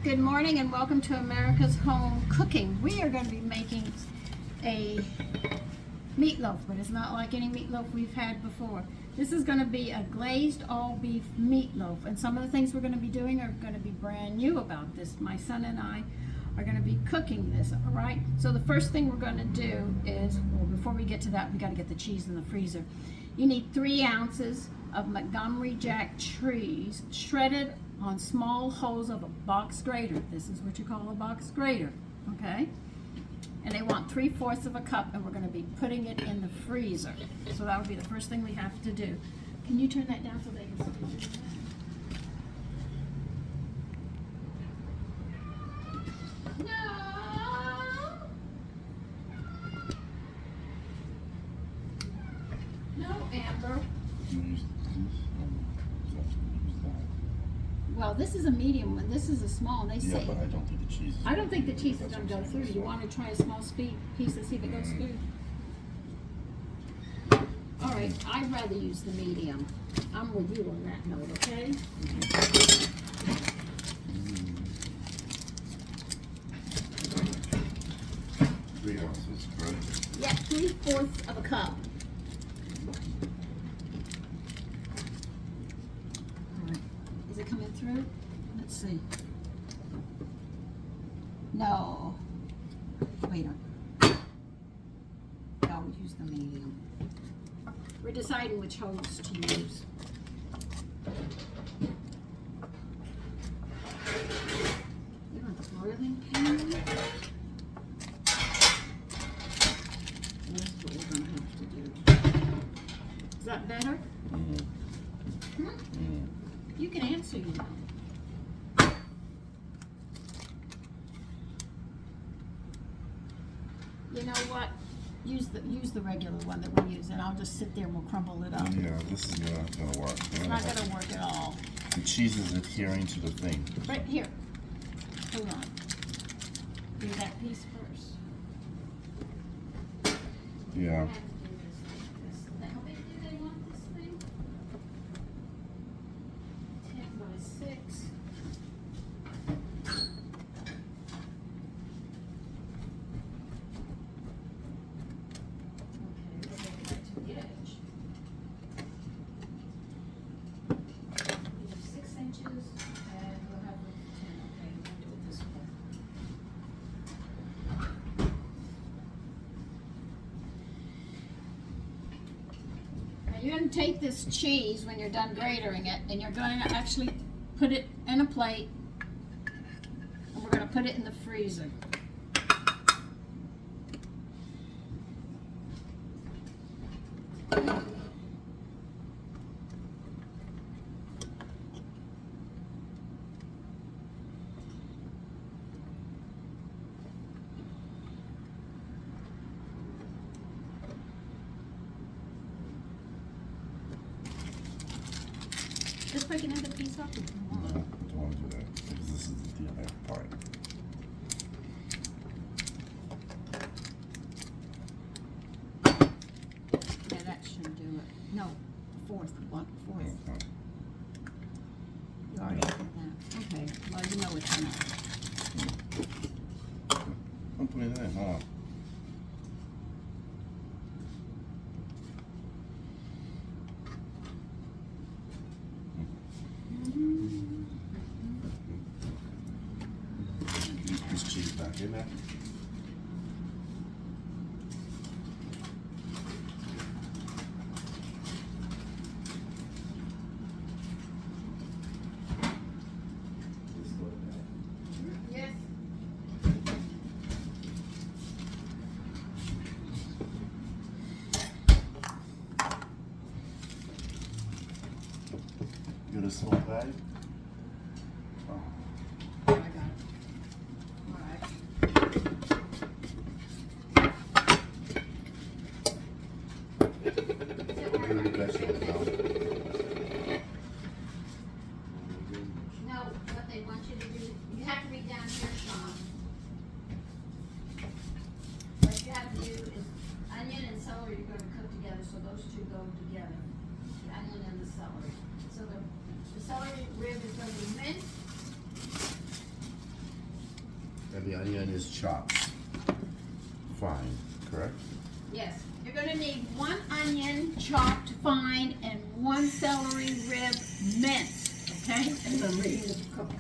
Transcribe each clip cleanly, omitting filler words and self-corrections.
Good morning and welcome to America's Home Cooking. We are going to be making a meatloaf, but it's not like any meatloaf we've had before. This is going to be a glazed all beef meatloaf, and some of the things we're going to be doing are going to be brand new about this. My son and I are going to be cooking this, all right? So the first thing we're going to do is, well, before we get to that, we got to get the cheese in the freezer. You need 3 ounces of Montgomery Jack cheese shredded on small holes of a box grater. This is what you call a box grater, okay? And they want 3/4 of a cup, and we're going to be putting it in the freezer. So that would be the first thing we have to do. Can you turn that down so they can see it? No, Amber. Well, this is a medium one. This is a small. And they say. Yeah, but I don't think the cheese. I don't think the cheese is going to go through. You want to try a small piece and see if it goes through. All right, I'd rather use the medium. I'm with you on that note, okay? 3 ounces, correct? Yeah, 3/4 of a cup. Is it coming through? Let's see. No. Wait a minute. No, use the medium. We're deciding which hose to use. You want the boiling pan? That's what we're going to have to do. Is that better? Mm-hmm. Hmm? You can answer, you know. You know what? Use the regular one that we use, and I'll just sit there and we'll crumble it up. Yeah, this is not gonna work. It's not gonna work at all. The cheese is adhering to the thing. Right here. Hold on. Do that piece first. Yeah. How big do they want this thing? 10 by 6. You're going to take this cheese when you're done gratering it, and you're going to actually put it in a plate, and we're going to put it in the freezer. Just break another piece off if you want. No, I don't want to do that because this is the DNF part. Yeah, that should do it. No, 4th. Okay. You already did that. Okay, well, you know it's not. I'm putting it in, huh? This cheese back in there. Yes. You got a small bag? Oh. I got it. All right. Very vegetables now. No, what they want you to do, you have to read down here, Sean. What you have to do is onion and celery you're going to cook together, so those two go together. The onion and the celery. So the celery rib is going to be minced. And the onion is chopped fine, correct? Yes. You're gonna need 1 onion chopped fine and 1 celery rib minced, okay? And the rib cooked.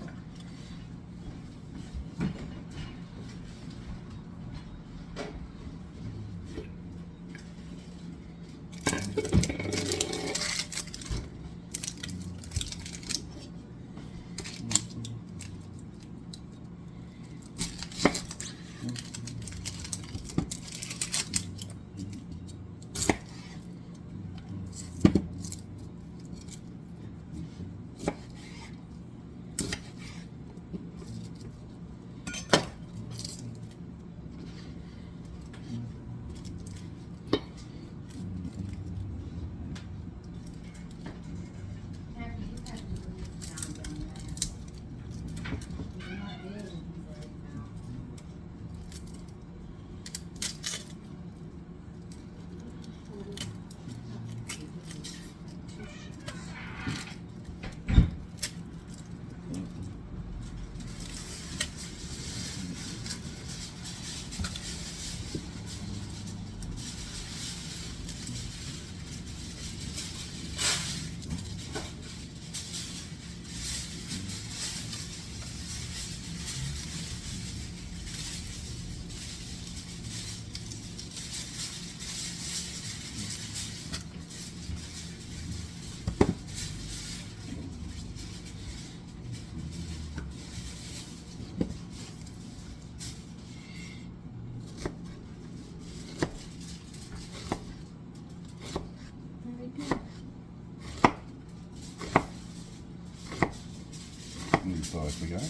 You thought I forgot?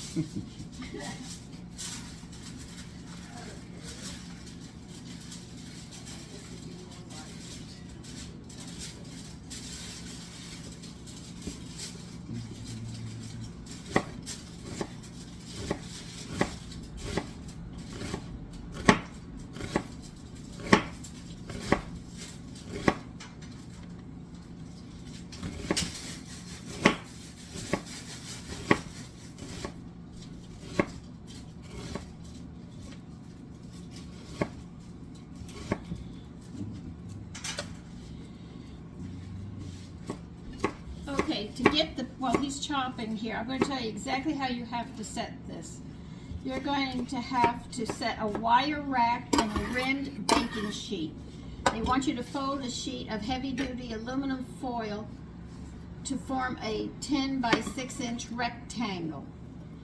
Okay, to get the, while he's chopping here, I'm going to tell you exactly how you have to set this. You're going to have to set a wire rack and a rimmed baking sheet. They want you to fold a sheet of heavy-duty aluminum foil to form a 10 by 6 inch rectangle.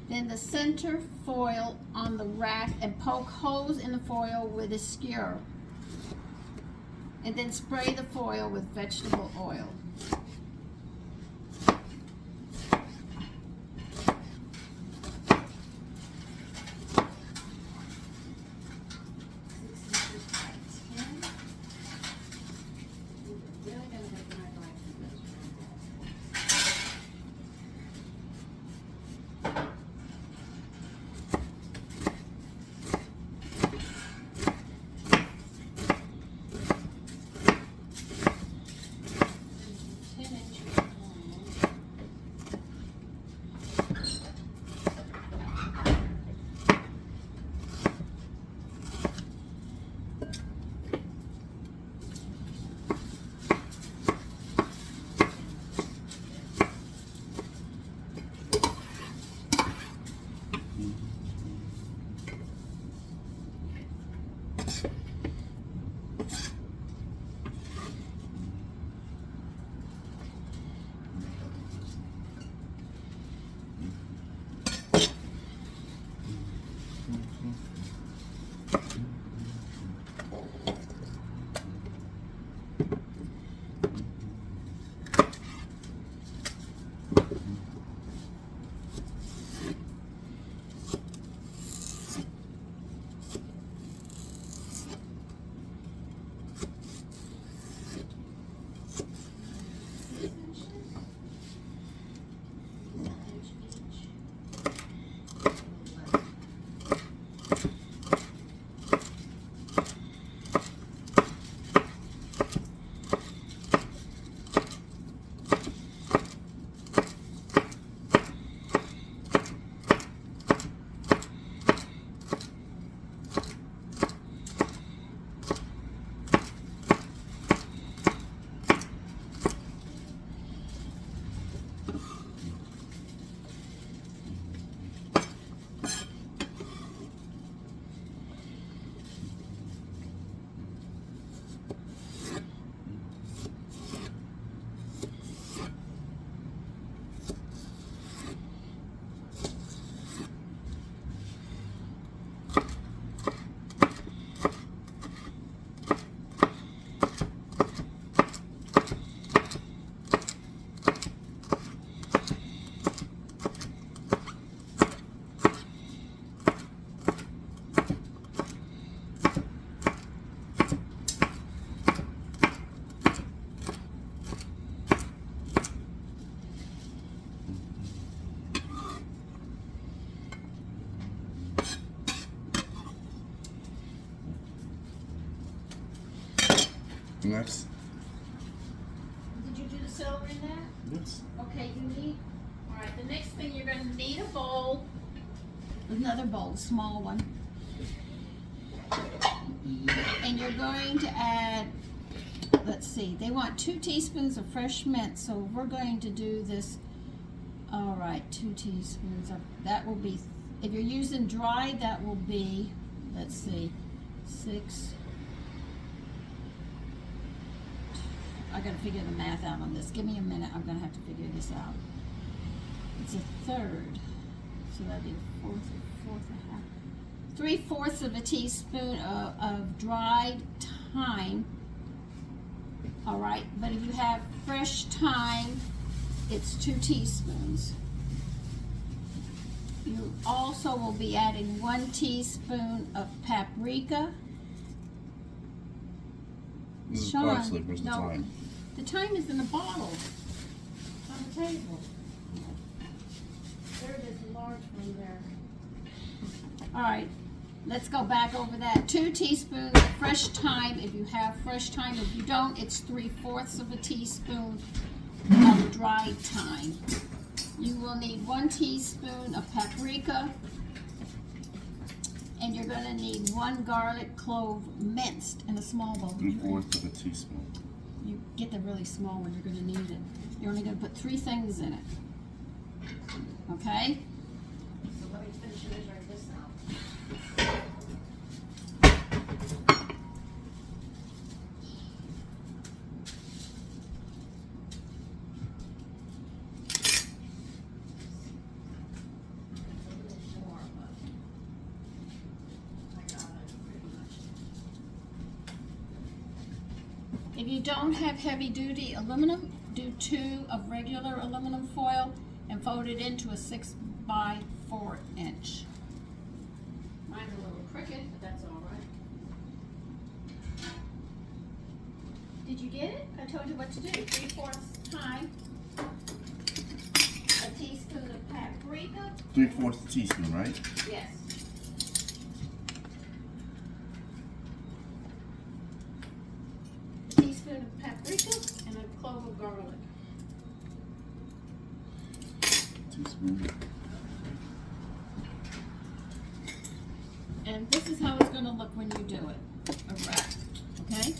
Then the center foil on the rack and poke holes in the foil with a skewer. And then spray the foil with vegetable oil. Next. Did you do the celery in that? Yes. Okay, you need, all right, the next thing you're gonna need a bowl, another bowl, a small one. And you're going to add, let's see, they want 2 teaspoons of fresh mint, so we're going to do this, all right, 2 teaspoons of, that will be, if you're using dry, that will be, let's see, 6, I gotta figure the math out on this. Give me a minute, I'm gonna have to figure this out. It's a third, so that'd be a fourth and a half. 3/4 of a teaspoon of dried thyme. All right, but if you have fresh thyme, it's 2 teaspoons. You also will be adding 1 teaspoon of paprika. This is Sean, parsley. Where's the no, thyme? the thyme is in the bottle. It's on the table. There it is, a large one there. All right, let's go back over that. 2 teaspoons of fresh thyme if you have fresh thyme. If you don't, it's 3/4 of a teaspoon of dried thyme. You will need 1 teaspoon of paprika. And you're gonna need 1 garlic clove minced in a small bowl. 3/4 of a teaspoon. You get the really small one, you're gonna need it. You're only gonna put 3 things in it. Okay? So let me finish measuring this out. If you don't have heavy duty aluminum, do 2 of regular aluminum foil and fold it into a 6x4 inch. Mine's a little crooked, but that's all right. Did you get it? I told you what to do. 3/4 thyme, a teaspoon of paprika. 3/4 teaspoon, right? Yes. Teaspoon of paprika and a clove of garlic. Teaspoon. And this is how it's going to look when you do it. A wrap, okay?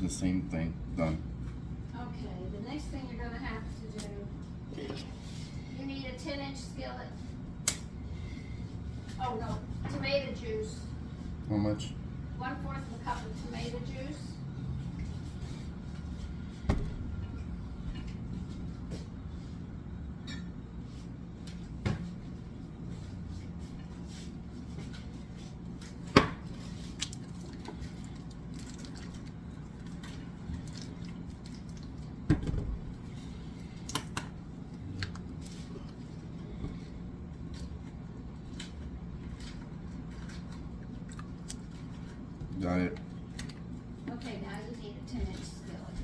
the same thing. Done. Okay, the next thing you're gonna have to do, you need a 10-inch skillet. Oh no, tomato juice. How much? 1/4 of a cup of tomato juice. Got it. Okay, now you need a 10-inch skillet.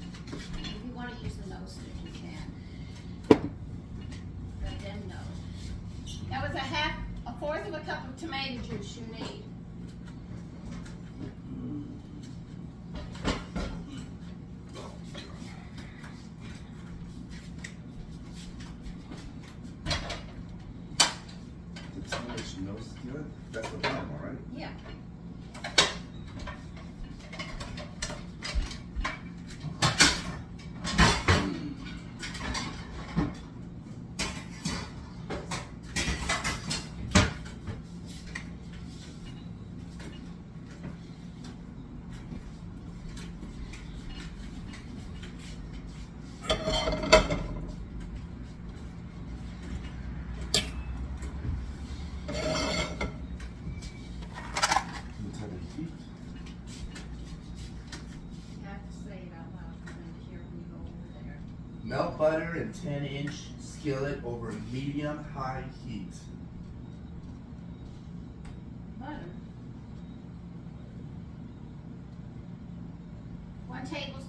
If you want to use the nose stick, you can. Let them know. That was a 1/4 of a cup of tomato juice you need. The 10-inch nose skillet? That's the bottom one, right? Yeah. Melt butter in 10-inch skillet over medium-high heat. Butter. 1 tablespoon.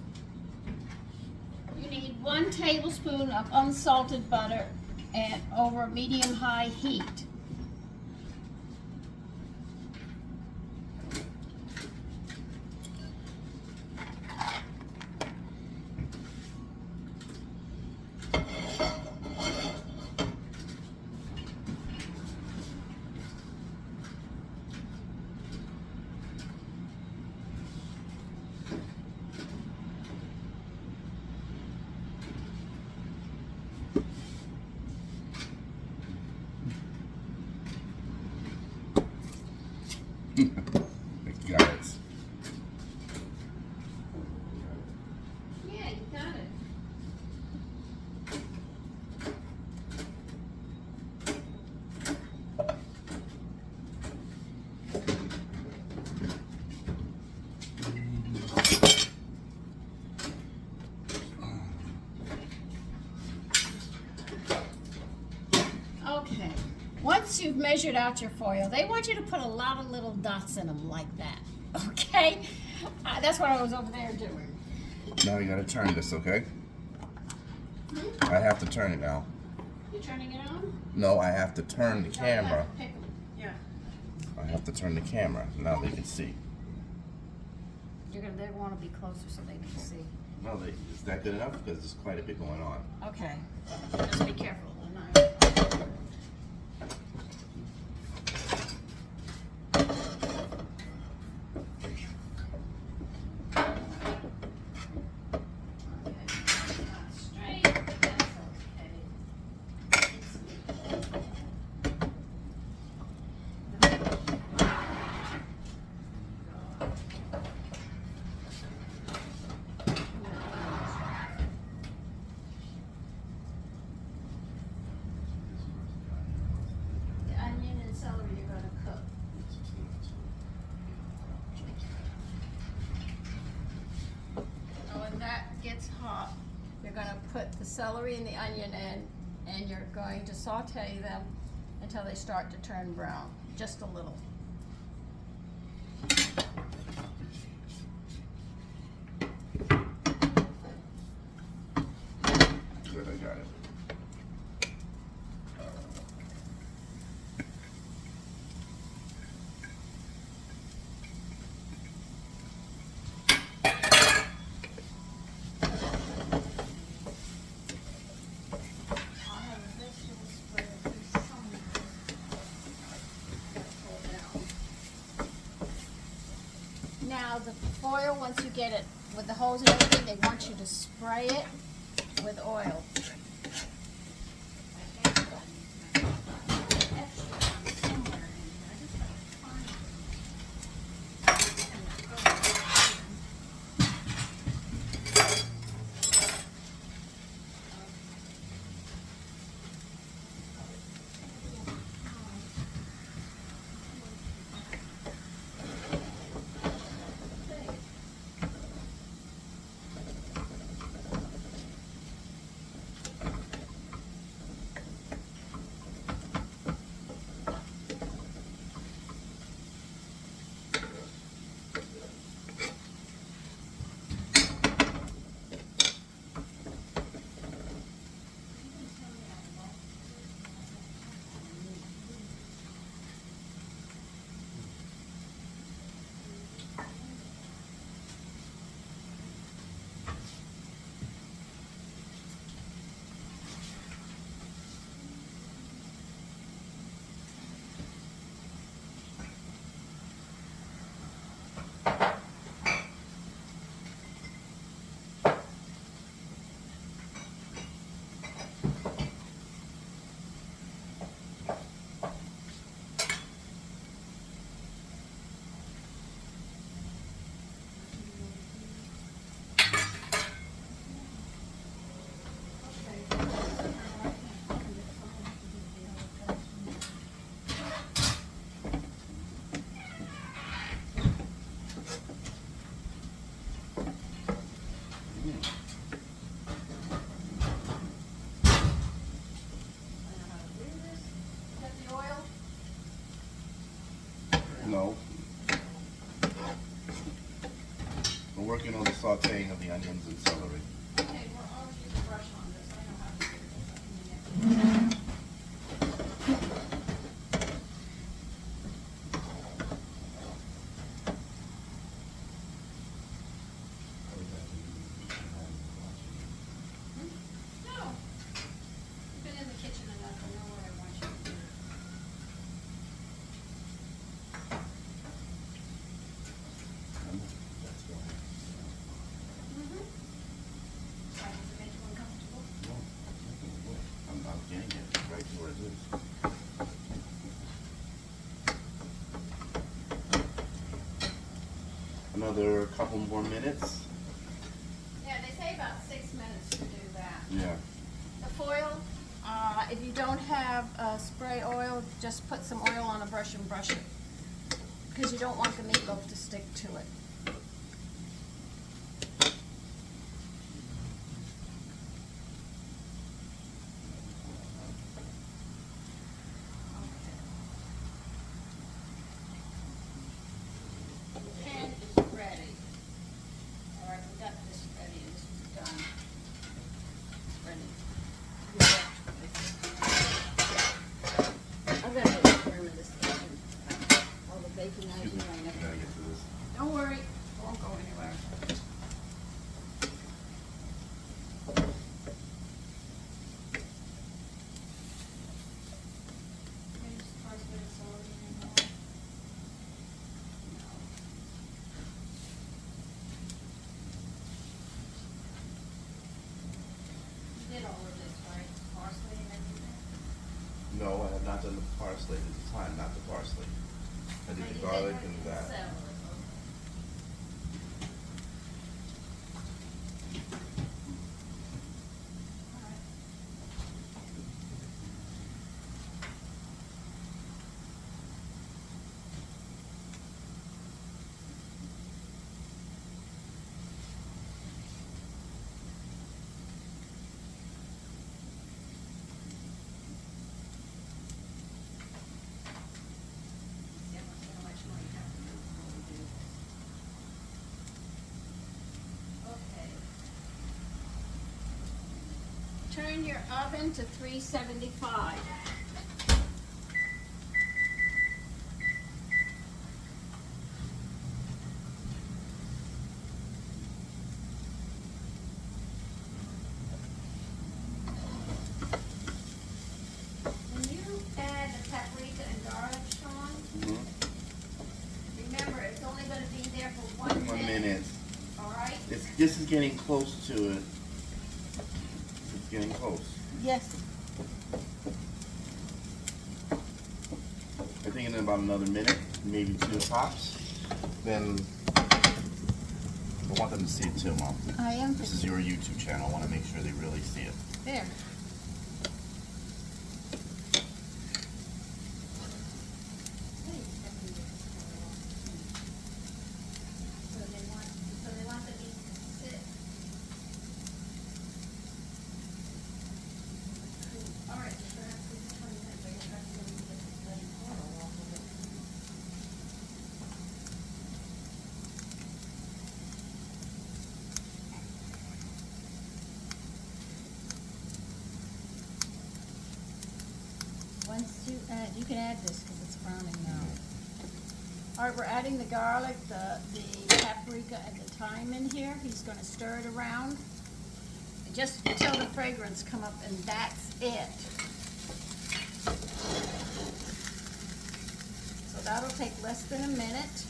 You need 1 tablespoon of unsalted butter and over medium-high heat. Got it. Yeah, you got it. Okay. Once you've measured out your foil, they want you to put a lot of little dots in them like that. Okay? That's what I was over there doing. Now you gotta turn this, okay? I have to turn it now. You turning it on? No, I have to turn the camera. Yeah. I have to turn the camera. Now they can see. They want to be closer so they can see. No, is that good enough? Because there's quite a bit going on. Okay. Just be careful of the knife. Gets hot, you're going to put the celery and the onion in, and you're going to saute them until they start to turn brown, just a little. Good, I got it. Now the foil, once you get it with the hose and everything, they want you to spray it with oil. No. We're working on the sauteing of the onions and celery. Okay, I'll use a brush on this. I know how to do this. No. You've been in the kitchen enough. I know what I want you to do. Does it make you uncomfortable? I'm getting it right to where it is. Another couple more minutes. Yeah, they say about 6 minutes to do that. Yeah. The foil, if you don't have spray oil, just put some oil on a brush and brush it. Because you don't want the meatloaf to stick to it. Pan is ready. All right, we got this ready. This is done. Ready. I'm gonna get the room in this kitchen. All the baking Excuse me. items. I gotta get to this. Don't worry, it won't go anywhere. You did all of this, right? Parsley and everything? No, I have not done the parsley. It's time, not the parsley. I did the garlic and that. Turn your oven to 375. When you add the paprika and garlic, Sean, remember it's only going to be there for 1 minute. 1 minute. All right? It's is getting close to it. It's getting close. Yes. I think in about another minute, maybe 2 tops. Then I want them to see it too, Mom. I am. This is your YouTube channel. I want to make sure they really see it. There. Once you add, you can add this because it's browning now. All right, we're adding the garlic, the paprika, and the thyme in here. He's going to stir it around just until the fragrance come up, and that's it. So that'll take less than a minute.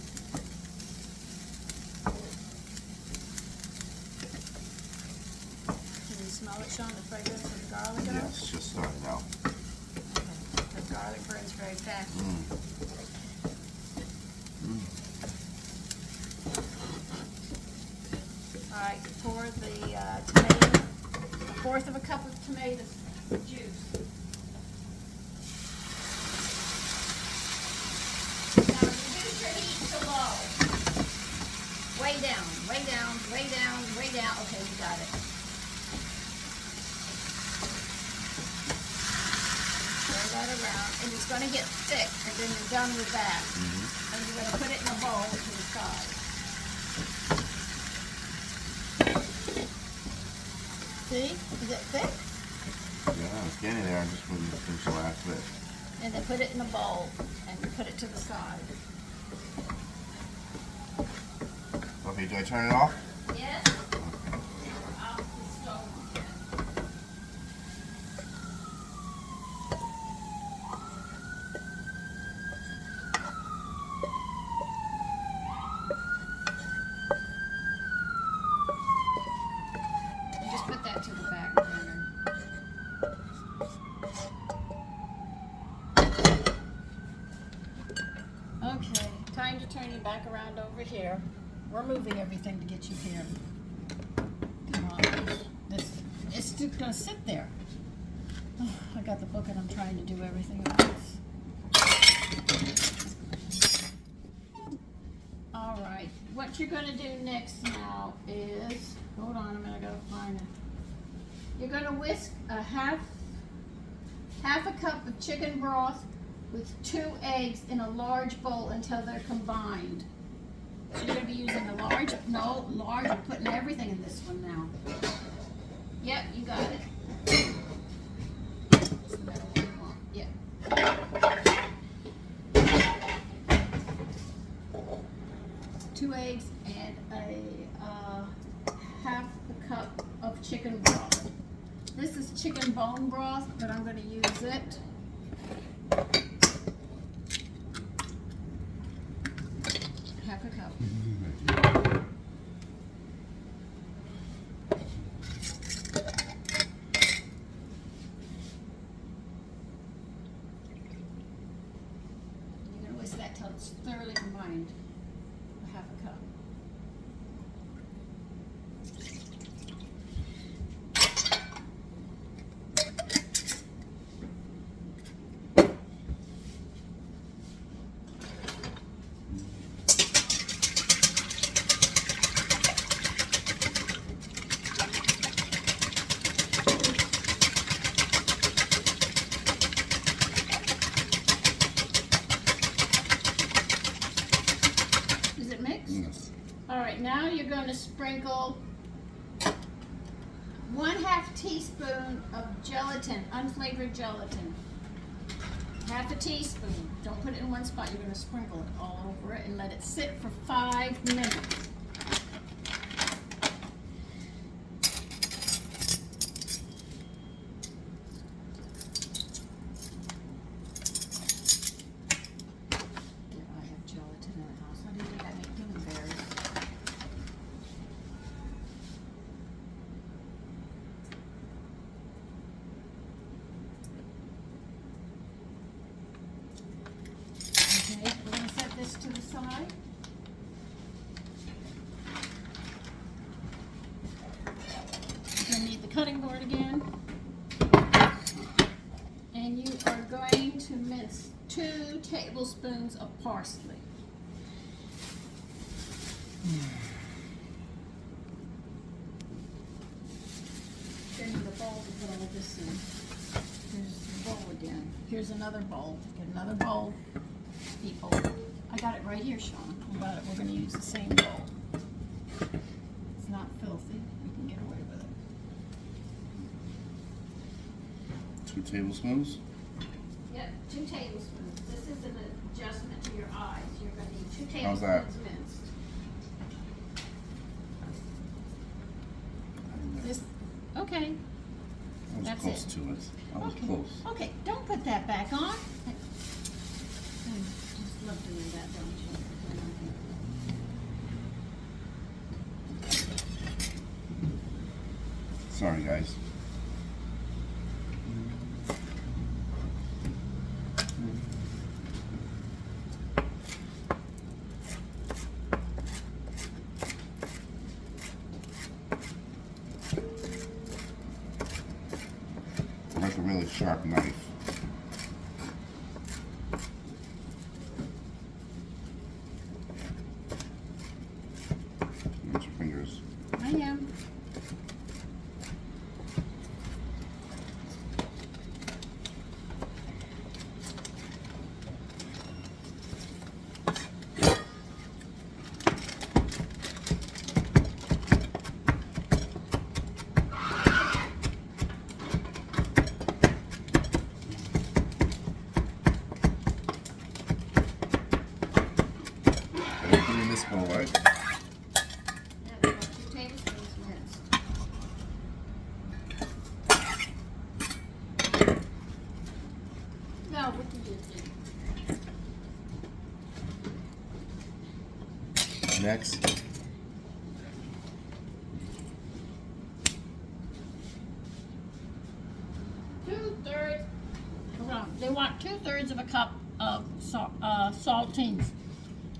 Can you smell it, Sean, the fragrance of the garlic? Yes, just starting out. The garlic burns very fast. All right, pour the tomato, 1/4 of a cup of tomato juice. Now reduce your heat to low. Way down, way down, way down, way down. Okay, you got it. That around, and it's going to get thick, and then you're done with that. And you're going to put it in a bowl to the side. See? Is it thick? Yeah, it's getting there. I'm just going to finish the last bit. And then put it in a bowl, and you put it to the side. Okay, do I turn it off? Yes. Off the stove. Put that to the back burner. Okay, time to turn you back around over here. We're moving everything to get you here. Come on, it's just gonna sit there. Oh, I got the book and I'm trying to do everything at once. All right, what you're gonna do next now is, hold on a minute, I gotta find it. You're gonna whisk a half a cup of chicken broth with 2 eggs in a large bowl until they're combined. So you're gonna be using a large, I'm putting everything in this one now. Yep, you got it. Yeah. 2 eggs and a half a cup of chicken broth. This is chicken bone broth, but I'm going to use it. Half a cup. You're going to whisk that till it's thoroughly combined. A half a cup. Is it mixed? Yes. All right, now you're going to sprinkle 1/2 teaspoon of gelatin, unflavored gelatin. 1/2 teaspoon. Don't put it in one spot. You're going to sprinkle it all over it and let it sit for 5 minutes. I have gelatin in the house. How do you think I make human berries? cutting board again. And you are going to mince 2 tablespoons of parsley. Then the bowl to put all this in. Here's the bowl again. Here's another bowl. Get another bowl, people. I got it right here, Sean. We're going to use the same bowl. It's not filthy. We can get away with it. 2 tablespoons. Yep, 2 tablespoons. This is an adjustment to your eyes. You're going to need 2 How's that? tablespoons minced. This, okay. I was That's close it. to it. I was Okay. close. Okay, don't put that back on. I just love doing that, don't you? Sorry, guys. Like a really sharp knife. Use your fingers. I am. Everything in this bowl, right? Yeah, we got 2 tablespoons minced. Now, what do you do? Next. Two-thirds. Hold on. They want 2/3 of a cup of saltines.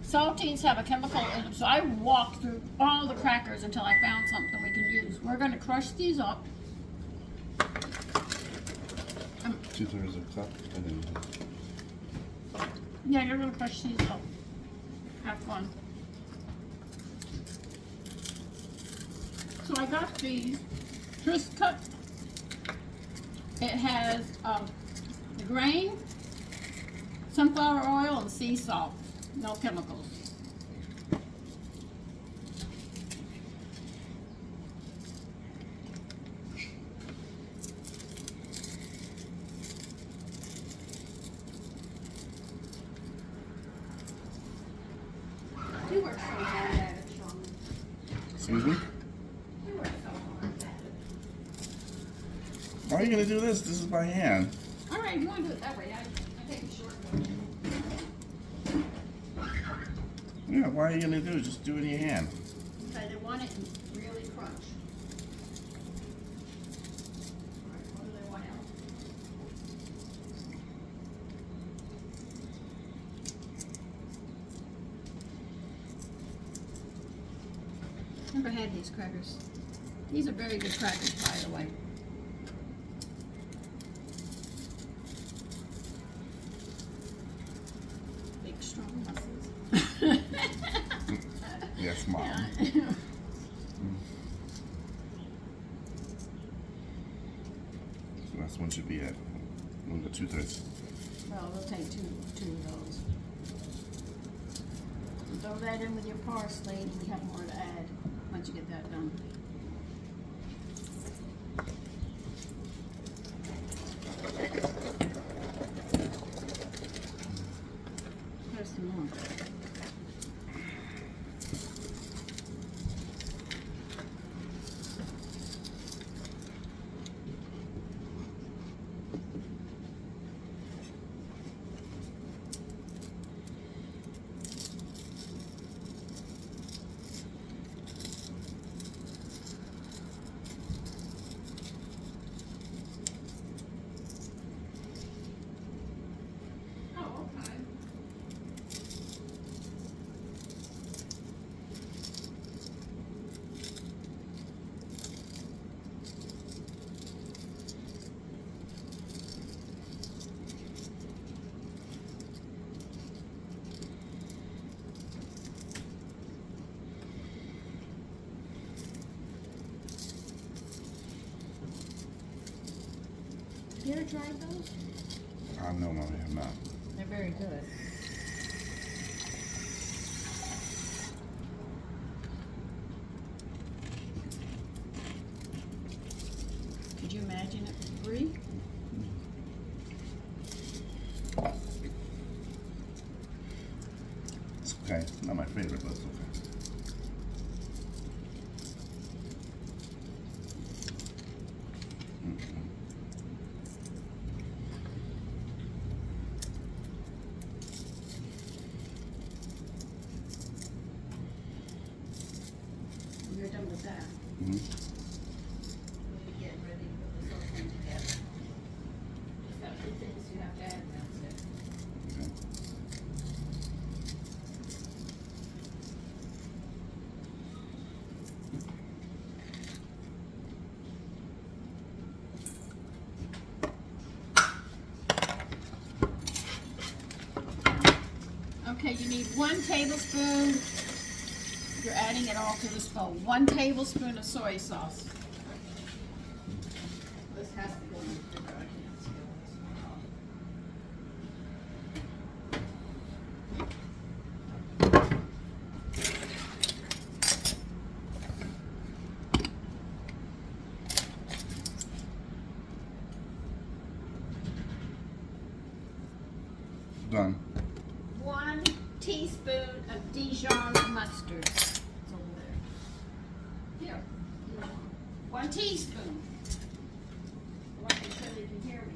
Saltines have a chemical in them, so I walked through all the crackers until I found something we can use. We're going to crush these up. 2/3 of a cup. And then Yeah, you're going to crush these up. Have fun. So I got these twist cut. It has the grain, sunflower oil, and sea salt. No chemicals. You work so hard at it, Sean. excuse me? You work so hard at it. Why are you gonna do this? This is by hand. All right, you want to do it that way? I take a shortcut. Yeah, why are you gonna do it? Just do it in your hand. Okay, they want it really crunch. All right, what do they want else? Never had these crackers. These are very good crackers, by the way. Big, strong muscles. Yes, Mom. Yeah. So that's one should be at 2/3. Well, we'll take two of those. Throw that in with your parsley, and we have more to add once you get that done. There's some more. You ever tried those? No, Mommy, I have not. They're very good. Could you imagine it for free? It's okay. It's not my favorite, but it's okay. You're done with that. Mm-hmm. We'll be getting ready to put this whole thing together. Just got 2 things you have to add, and that's it. Okay. Okay, you need 1 tablespoon. You're adding it all to this bowl. 1 tablespoon of soy sauce. This has to go in the refrigerator. I can't see all this. Done. 1 teaspoon of Dijon mustard. It's over there. Here. 1 teaspoon. I want to make sure they can hear me.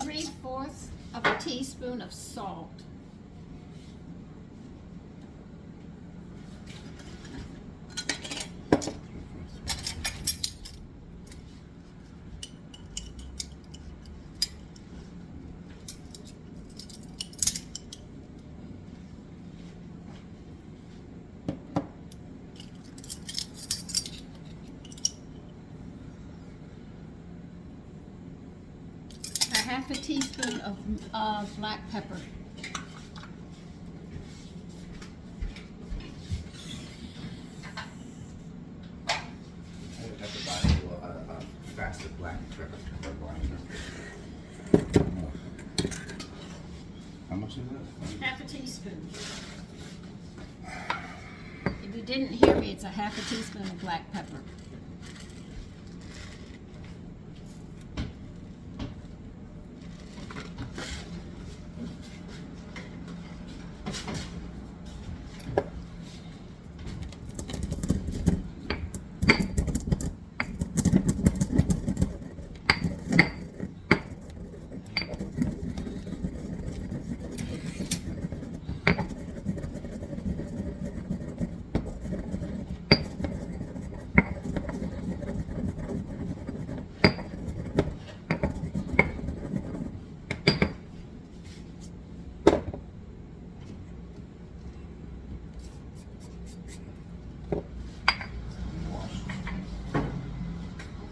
Three-fourths of a teaspoon of salt. Half a teaspoon of black pepper. I have to buy a faster black pepper grinder. How much is that? Half a teaspoon. If you didn't hear me, it's a half a teaspoon of black pepper.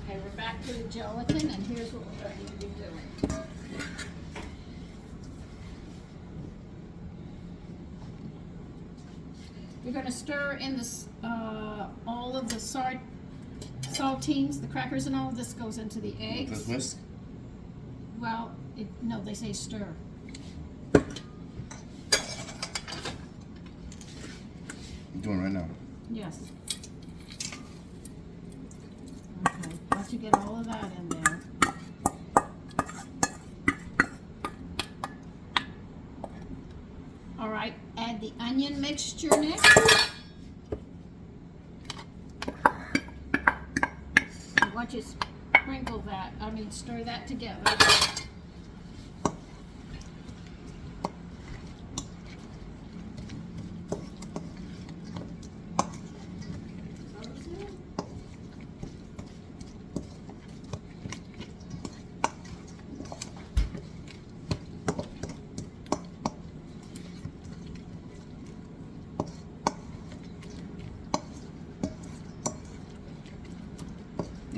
Okay, we're back to the gelatin, and here's what we're going to be doing. You're going to stir in this, all of the saltines, the crackers, and all of this goes into the eggs. With whisk? Well, no, they say stir. I'm doing it right now. Yes. Okay, once you get all of that in there. All right, add the onion mixture next. And once you sprinkle that, stir that together.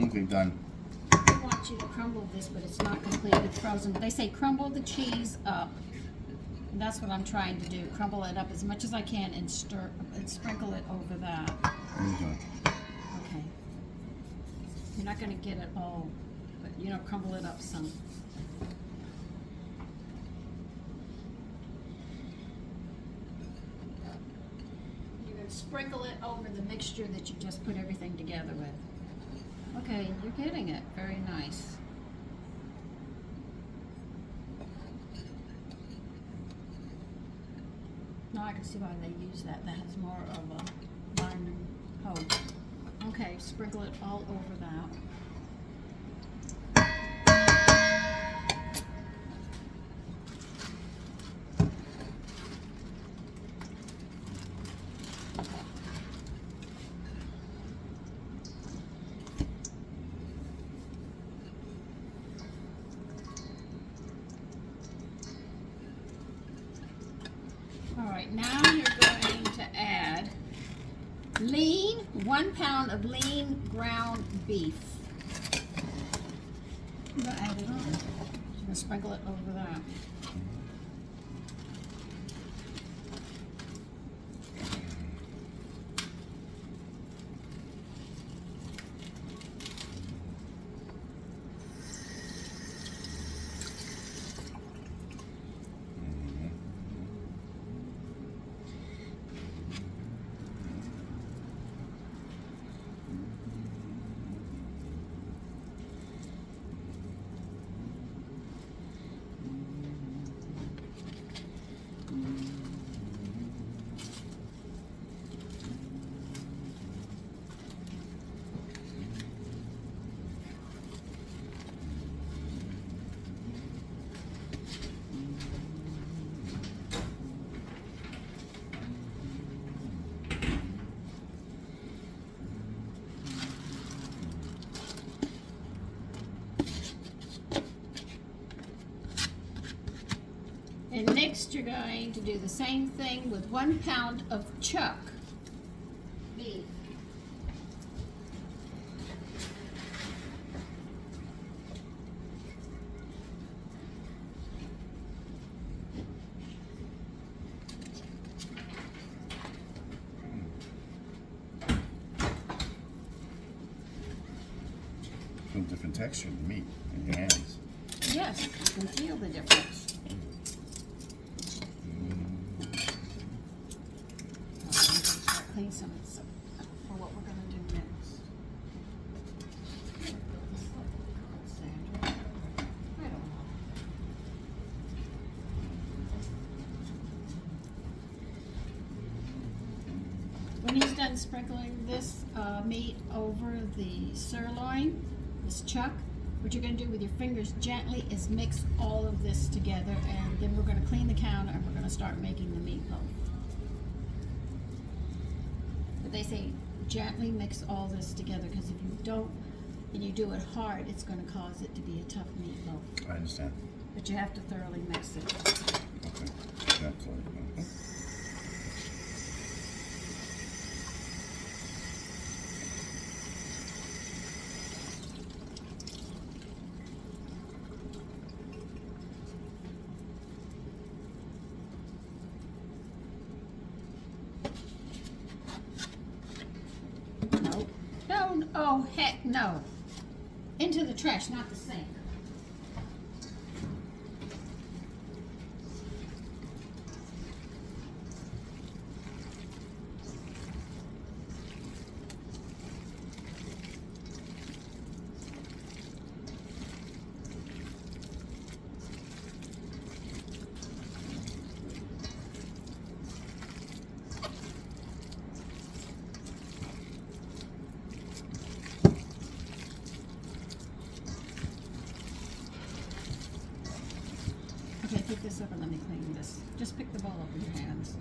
Okay, done. I want you to crumble of this, but it's not completely frozen. They say crumble the cheese up. And that's what I'm trying to do. Crumble it up as much as I can and stir and sprinkle it over that. Okay. You're not going to get it all, but you know, crumble it up some. You're going to sprinkle it over the mixture that you just put everything together with. Okay, you're getting it. Very nice. Now I can see why they use that. That has more of a line and hoe. Okay, sprinkle it all over that. All right, now you're going to add 1 pound of lean ground beef. You're going to add it on. You're going to sprinkle it over that. And next you're going to do the same thing with 1 pound of chuck beef. A different texture than meat in your hands. Yes, you can feel the difference. Clean some for what we're going to do next. I don't know. When he's done sprinkling this meat over the sirloin, this chuck, what you're going to do with your fingers gently is mix all of this together, and then we're going to clean the counter and we're going to start making the meatloaf. But they say gently mix all this together, because if you don't and you do it hard, it's going to cause it to be a tough meatloaf. I understand. But you have to thoroughly mix it. Okay. That's all. Okay. No, oh heck no. Into the trash, not the sink. Okay, pick this up and let me clean this. Just pick the bowl up with your hands.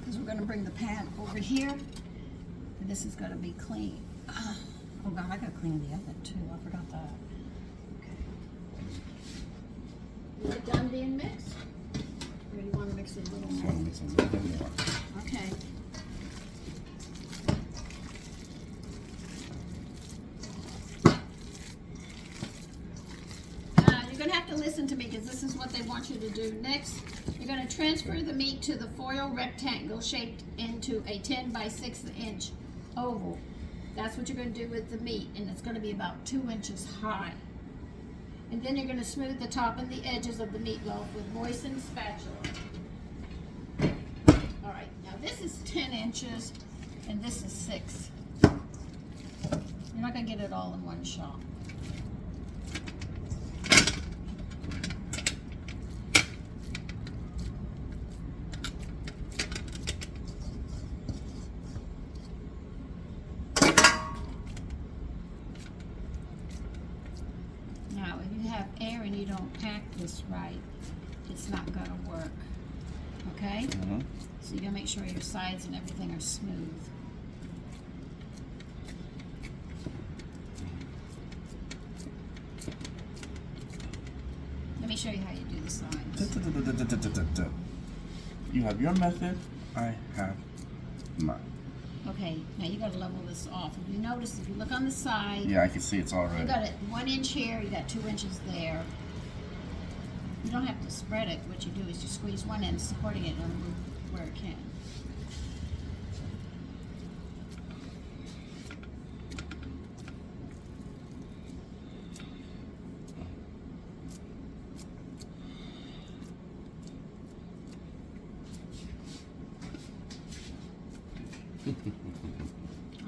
Because we're going to bring the pan over here, and this is going to be clean. Oh God, I got to clean the oven too. I forgot that. Okay. Is it done being mixed? Or do you want to mix it a little Just more? want to mix a little bit more. Okay. to listen to me because this is what they want you to do. Next, you're going to transfer the meat to the foil rectangle shaped into a 10 by 6 inch oval. That's what you're going to do with the meat, and it's going to be about 2 inches high. And then you're going to smooth the top and the edges of the meatloaf with moistened spatula. All right, now this is 10 inches and this is 6. You're not going to get it all in one shot. Now, if you have air and you don't pack this right, it's not going to work. Okay? Mm-hmm. So you got to make sure your sides and everything are smooth. Let me show you how you do the sides. You have your method, I have mine. Okay, now you got to level this off. If you notice, if you look on the side, Yeah, I can see it's you already. got it 1 inch here, you got 2 inches there. You don't have to spread it. What you do is you squeeze one end, supporting it and move where it can.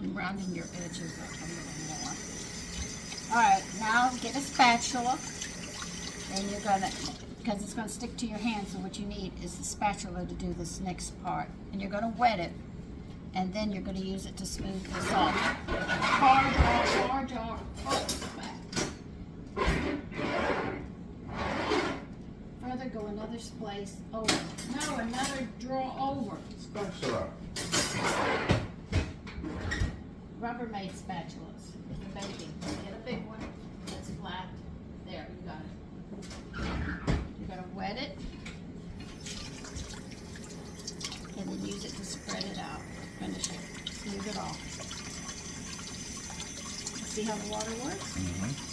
I'm rounding your edges up a little more. Alright, now get a spatula, and you're gonna, because it's gonna stick to your hand, so what you need is the spatula to do this next part. And you're gonna wet it, and then you're gonna use it to smooth this off. Hard jar, further, go another place over. No, another draw over. Spatula. Rubbermaid spatulas for baking. Get a big one that's flat. There, you got it. You're gonna wet it and then use it to spread it out. Finish it. Smooth it off. See how the water works? Mm-hmm.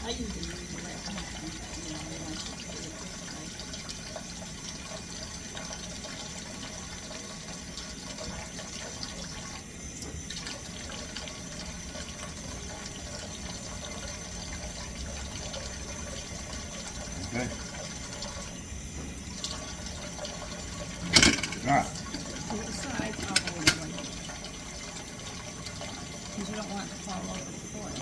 I usually use the left hand, but you know, they want you to do it this way. Okay. Got it. To the sides all the way. Because you don't want it to fall over the foil.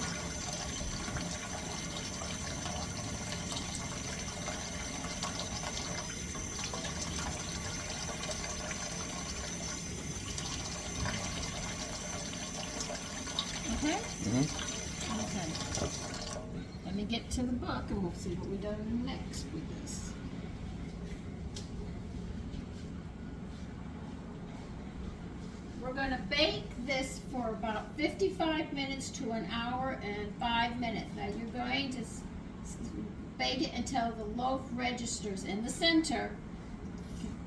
Okay? Mm-hmm. Okay. Let me get to the book and we'll see what we do next with this. We're going to bake this for about 55 minutes to an hour and 5 minutes. Now you're going to bake it until the loaf registers in the center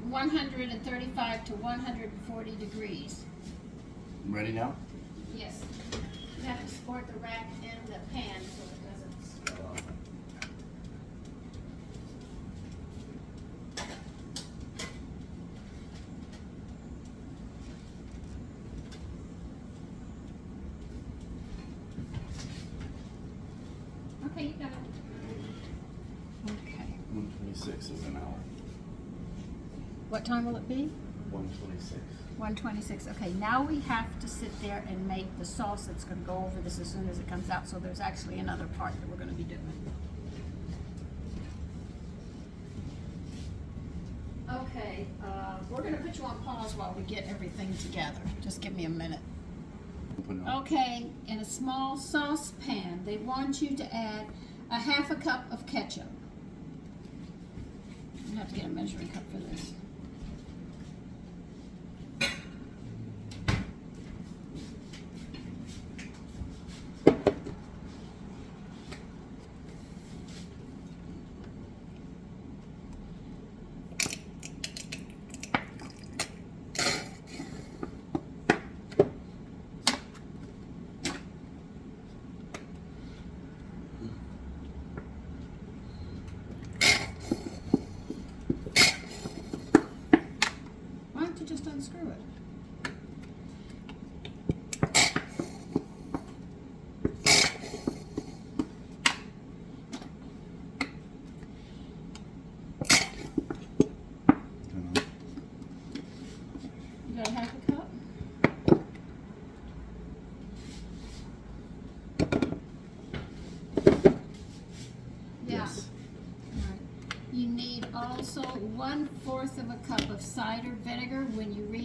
135 to 140 degrees. Ready now? Yes. You have to support the rack in the pan so it doesn't spill over. Okay, you got it. Okay. 126 is an hour. What time will it be? 126. 126. Okay, now we have to sit there and make the sauce that's going to go over this as soon as it comes out. So there's actually another part that we're going to be doing. Okay, we're going to put you on pause while we get everything together. Just give me a minute. Put it on. Okay, in a small saucepan, they want you to add a half a cup of ketchup. You have to get a measuring cup for this.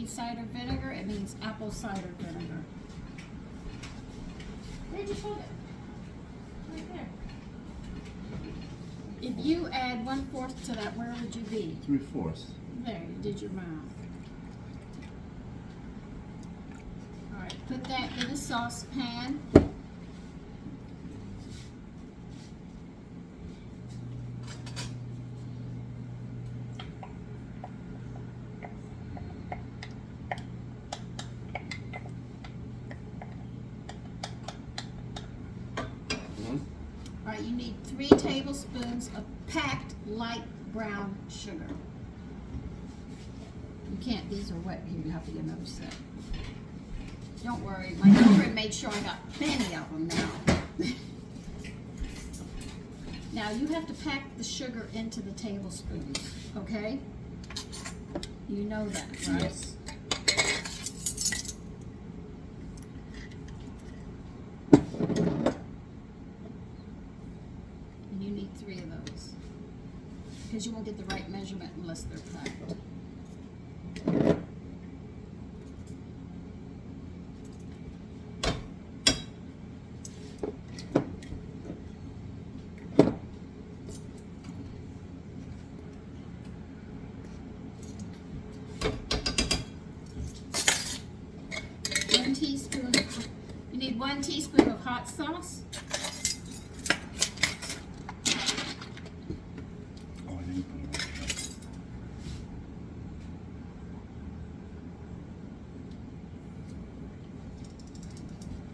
means cider vinegar, it means apple cider vinegar. Where'd you put it? Right there. If you add 1/4 to that, where would you be? 3/4. There, you did your mouth. Alright, put that in a saucepan. Alright, you need 3 tablespoons of packed light brown sugar. You can't, these are wet here, you have to get another set. Don't worry, my girlfriend made sure I got plenty of them now. Now you have to pack the sugar into the tablespoons, okay? You know that, right? Yes. And you need 3 of those. Because you won't get the right measurement unless they're packed. You need 1 teaspoon of hot sauce. Oh, I didn't put it right.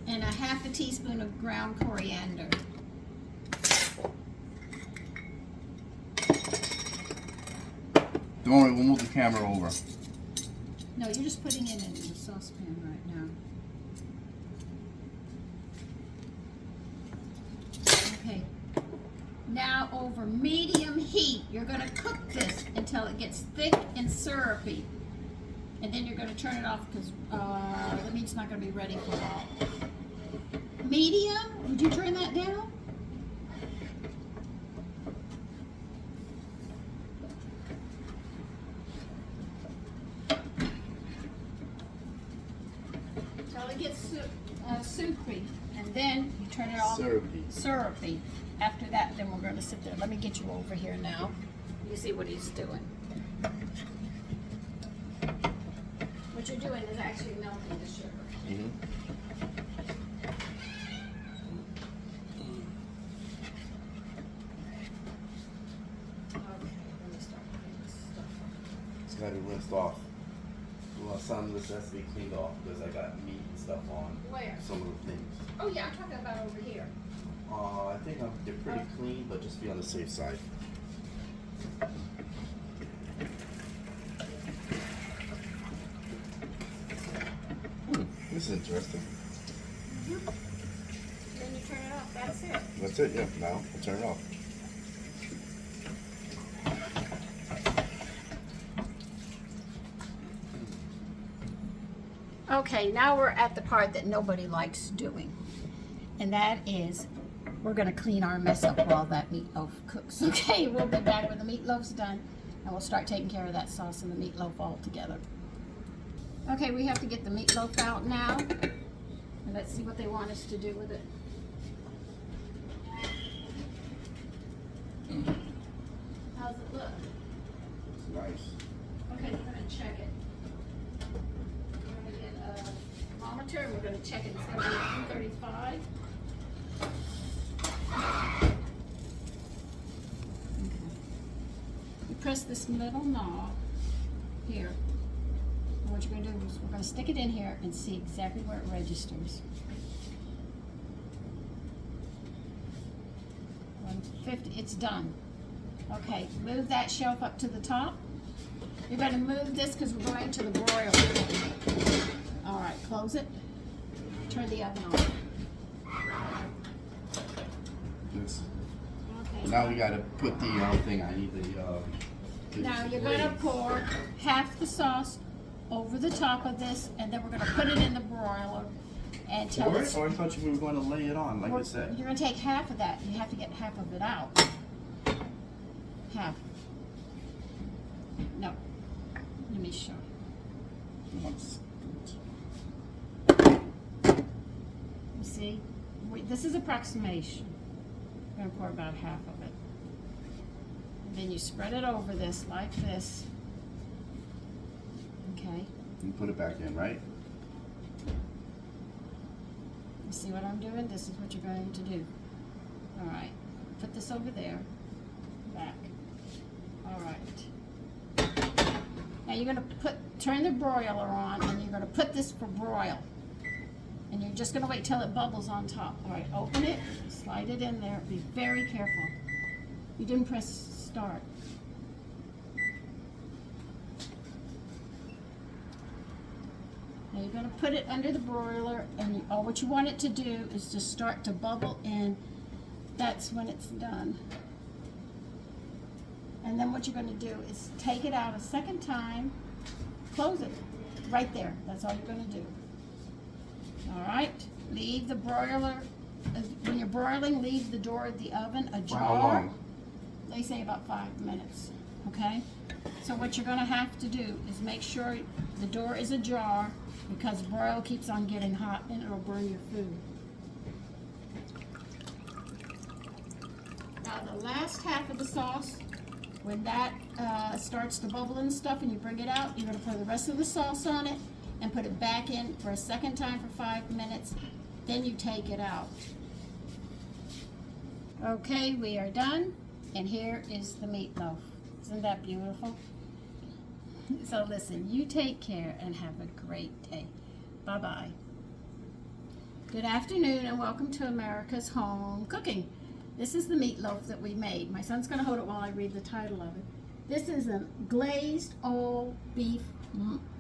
And a 1/2 teaspoon of ground coriander. Don't worry, we'll move the camera over. No, you're just putting it into the saucepan right now. Okay. Now over medium heat, you're going to cook this until it gets thick and syrupy. And then you're going to turn it off because the meat's not going to be ready for a while. Medium? Would you turn that down? Until it gets soupy, and then you turn it off. Syrupy. After that, then we're going to sit there. Let me get you over here now. You see what he's doing. What you're doing is actually melting the sugar. Mm-hmm. Okay, let me start putting this stuff on. It's gotta be rinsed off. Well, some of this has to be cleaned off because I got meat and stuff on Where? some of the things. Oh yeah, I'm talking about over here. I think they're pretty clean, but just be on the safe side. This is interesting. Then you turn it off. That's it. That's it, yeah. Now, we'll turn it off. Okay, now we're at the part that nobody likes doing. And that is, we're gonna clean our mess up while that meatloaf cooks. Okay, we'll be back when the meatloaf's done, and we'll start taking care of that sauce and the meatloaf all together. Okay, we have to get the meatloaf out now. And let's see what they want us to do with it. How's it look? It's nice. Okay, we're gonna check it. We're gonna get a thermometer, and we're gonna check it. It's gonna be 135. You press this little knob here. And what you're going to do is we're going to stick it in here and see exactly where it registers. 150, it's done. Okay, move that shelf up to the top. You're going to move this because we're going to the broiler. All right, close it. Turn the oven on. Yes. Okay. Now we gotta put the thing. I need the Now you're going to pour half the sauce over the top of this, and then we're going to put it in the broiler until it's... Or I thought you were going to lay it on, like I said. You're going to take half of that. You have to get half of it out. Half. No. Let me show you. Once. You see, this is approximation. I'm gonna pour about half of it. And then you spread it over this like this. Okay. You put it back in, right? You see what I'm doing? This is what you're going to do. All right. Put this over there. Back. All right. Now you're gonna turn the broiler on, and you're gonna put this for broil. And you're just gonna wait till it bubbles on top. All right, open it, slide it in there. Be very careful. You didn't press start. Now you're gonna put it under the broiler, and what you want it to do is just start to bubble in. That's when it's done. And then what you're gonna do is take it out a second time, close it, right there. That's all you're gonna do. All right, leave the broiler, when you're broiling, leave the door of the oven ajar. For how long? They say about 5 minutes, okay? So what you're gonna have to do is make sure the door is ajar, because broil keeps on getting hot and it'll burn your food. Now the last half of the sauce, when that starts to bubble and stuff and you bring it out, you're gonna pour the rest of the sauce on it and put it back in for a second time for 5 minutes. Then you take it out. Okay, we are done. And here is the meatloaf. Isn't that beautiful? So listen, you take care and have a great day. Bye-bye. Good afternoon and welcome to America's Home Cooking. This is the meatloaf that we made. My son's gonna hold it while I read the title of it. This is a glazed all beef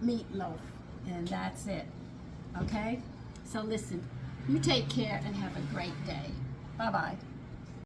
meatloaf. And that's it, okay? So listen, you take care and have a great day. Bye-bye.